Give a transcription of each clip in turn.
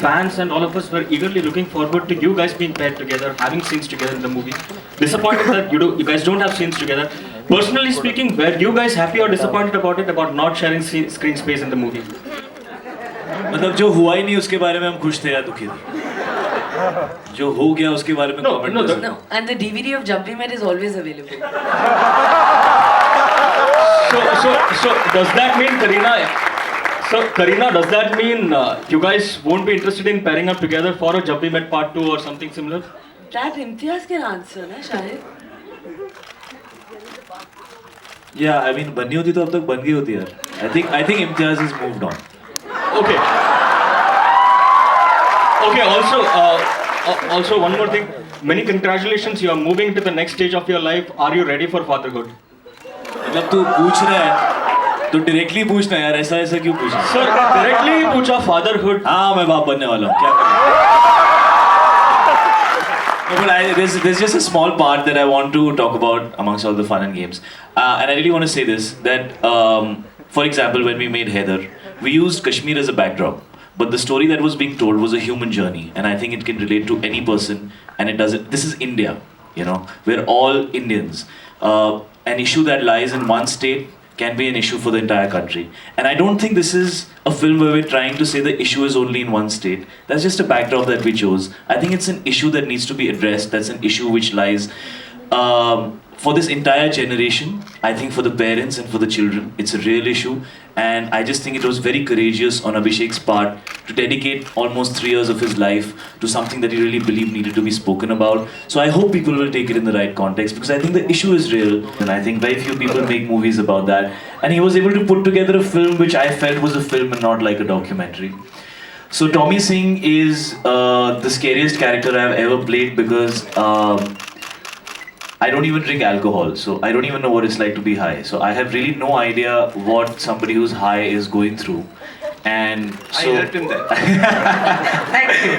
fans and all of us were eagerly looking forward to you guys being paired together, having scenes together in the movie. Disappointed that you guys don't have scenes together. Personally speaking, were you guys happy or disappointed about it, about not sharing screen space in the movie? मतलब जो हुआ ही नहीं उसके बारे में हम खुश थे या दुखी थे? जो हो गया उसके बारे में comment कर सकते हैं। No, and the DVD of Jumpy Man is always available. So does that mean Karina, does that mean you guys won't be interested in pairing up together for a Jumpy Met Part 2 or something similar? That Imtiaz can answer, ना शायद. Yeah, I mean बननी होती तो अब तक बन गई होती यार. I think Imtiaz has moved on. Okay. Also one more thing. Many congratulations. You are moving to the next stage of your life. Are you ready for fatherhood? मतलब तू पूछ रहा है तो डायरेक्टली पूछना यार, ऐसा क्यों पूछ रहा है? Sir, directly पूछा fatherhood. हाँ, मैं बाप बनने वाला हूँ, क्या करूँ? No, but there's just a small part that I want to talk about amongst all the fun and games, and I really want to say this, that for example, when we made Heather, we used Kashmir as a backdrop, but the story that was being told was a human journey, and I think it can relate to any person, and it doesn't. This is India, you know, we're all Indians. An issue that lies in one state can be an issue for the entire country. And I don't think this is a film where we're trying to say the issue is only in one state. That's just a backdrop that we chose. I think it's an issue that needs to be addressed. That's an issue which lies for this entire generation. I think for the parents and for the children, it's a real issue. And I just think it was very courageous on Abhishek's part to dedicate almost 3 years of his life to something that he really believed needed to be spoken about. So I hope people will take it in the right context, because I think the issue is real, and I think very few people make movies about that. And he was able to put together a film which I felt was a film and not like a documentary. So Tommy Singh is the scariest character I've ever played, because I don't even drink alcohol, so I don't even know what it's like to be high. So I have really no idea what somebody who's high is going through. And so, I helped him there. Thank you.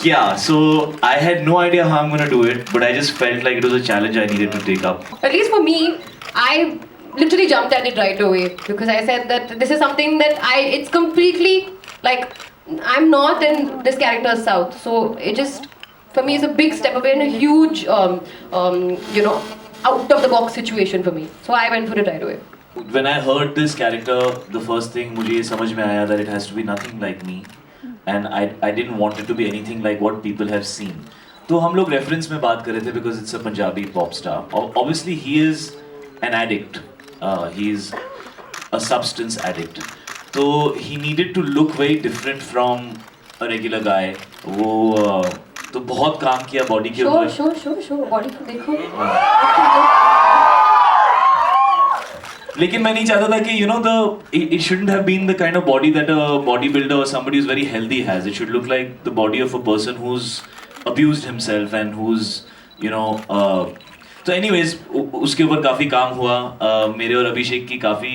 yeah, so I had no idea how I'm gonna do it, but I just felt like it was a challenge I needed to take up. At least for me, I literally jumped at it right away, because I said that this is something that it's completely like, I'm North and this character is South, so it just, for me, it's a big step away and a huge, you know, out of the box situation for me. So I went for it right away. When I heard this character, the first thing मुझे ये समझ में आया that it has to be nothing like me, and I didn't want it to be anything like what people have seen. तो हम लोग reference में बात कर रहे थे because it's a Punjabi pop star. Obviously he is an addict. He is a substance addict. So he needed to look very different from a regular guy. वो तो बहुत काम किया बॉडी के ऊपर. शो बॉडी को देखो. लेकिन मैं नहीं चाहता था कि you know it shouldn't have been the kind of body that a bodybuilder or somebody who's very healthy has. It should look like the body of a person who's abused himself and who's you know. तो anyways उसके ऊपर काफ़ी काम हुआ. मेरे और अभिषेक की काफ़ी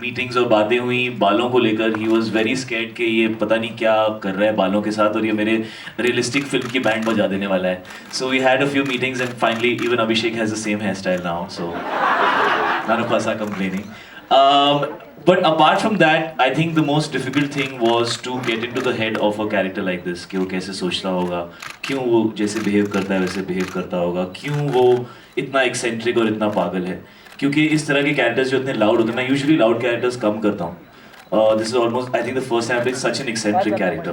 मीटिंग्स और बातें हुई बालों को लेकर. ही वॉज वेरी स्कैर्ड कि ये पता नहीं क्या कर रहा है बालों के साथ, और ये मेरे रियलिस्टिक फिल्म की बैंड बजा देने वाला है. So we had a few meetings and finally even Abhishek has the same hair style now, so none of us are complaining. But apart from that, I think the most difficult thing was to get into the head of a character like this. कि वो कैसे सोचता होगा, क्यों वो जैसे behave करता है वैसे behave करता होगा, क्यों वो इतना eccentric और इतना पागल है. क्योंकि इस तरह के characters जो इतने loud होते हैं, मैं usually loud characters कम करता हूँ. This is almost, I think, the first time I played such an eccentric character.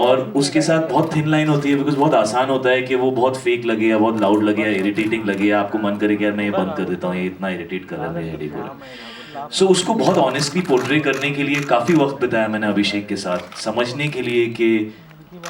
और उसके साथ बहुत thin line होती है, because बहुत आसान होता है कि वो बहुत fake लगे या बहुत loud लगे या irritating लगे या आपको मन करे कि यार मैं ये बंद कर देता हूँ, ये इतना irritate कर रहा है headache हो रहा है. So उसको बहुत honestly portray करने के लिए काफ़ी वक्त बिताया मैंने अभिषेक के साथ, समझने के लिए कि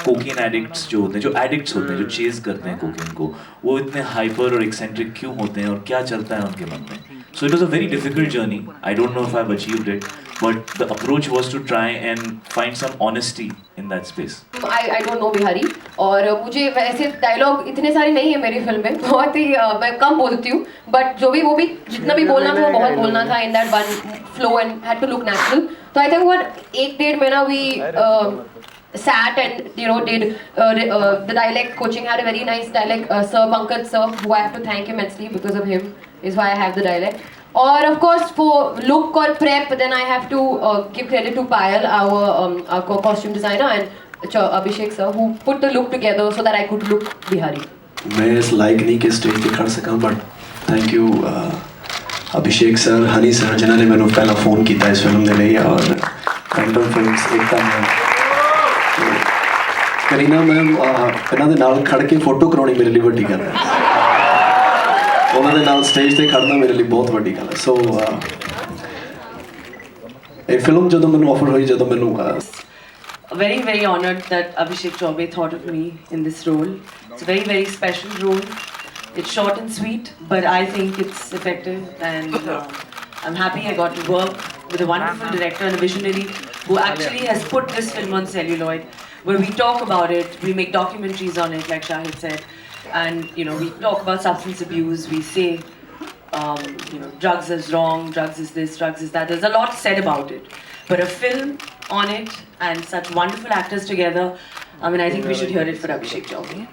कोकीन एडिक्ट्स जो होते हैं, जो एडिक्ट्स होते हैं, जो चेज करते हैं कोकीन को, वो इतने हाइपर और एक्सेंट्रिक क्यों होते हैं और क्या चलता है उनके मन में. So it was a very difficult journey. I don't know if I've achieved it, but the approach was to try and find some honesty in that space. I don't know Bihari, और मुझे वैसे डायलॉग इतने सारे नहीं है मेरी film में, बहुत ही मैं कम बोलती हूँ, बट जो भी वो भी जितना भी बोलना था वो बहुत बोलना था in that one flow and had to look natural. So I think what 1-1.5 महीना we sat and did the dialect coaching. Had a very nice dialect sir Pankaj sir, who I have to thank immensely, because of him is why I have the dialect. और of course for look or prep, then I have to give credit to Payal, our costume designer, and Abhishek sir, who put the look together so that I could look Bihari. मैं इस लायक नहीं कि stage ਤੇ ਖੜ ਸਕਾਂ but thank you Abhishek sir honey sir ਜਿਨ੍ਹਾਂ ਨੇ ਮੈਨੂੰ ਪਹਿਲਾਂ ਫੋਨ ਕੀਤਾ ਇਸ ਫਿਲਮ ਦੇ ਲਈ ਔਰ ਰੈਂਡਮ ਫਿਲਮਸ ਏਕਤਾ ਮੈਮ ਕਰੀਨਾ ਮੈਮ ਇਹਨਾਂ ਦੇ ਨਾਲ ਖੜ ਕੇ ਫੋਟੋ ਕਰਾਉਣੀ ਮੇਰੇ ਲਈ ਵੱਡੀ ਗੱਲ ਹੈ ਉਹਨਾਂ ਦੇ ਨਾਲ ਸਟੇਜ ਤੇ ਖੜਨਾ ਮੇਰੇ ਲਈ ਬਹੁਤ ਵੱਡੀ ਗੱਲ ਹੈ ਸੋ ਇਹ ਫਿਲਮ ਜਦੋਂ ਮੈਨੂੰ ਆਫਰ ਹੋਈ ਜਦੋਂ ਮੈਨੂੰ Very, very honored that Abhishek Chaubey thought of me in this role. It's a very, very special role. It's short and sweet, but I think it's effective, and I'm happy I got to work with a wonderful director and a visionary who actually has put this film on celluloid, where we talk about it, we make documentaries on it, like Shahid said, and you know, we talk about substance abuse, we say you know, drugs is wrong, drugs is this, drugs is that. There's a lot said about it, but a film on it and such wonderful actors together, I mean, I think we should hear it for Abhishek Chaubey.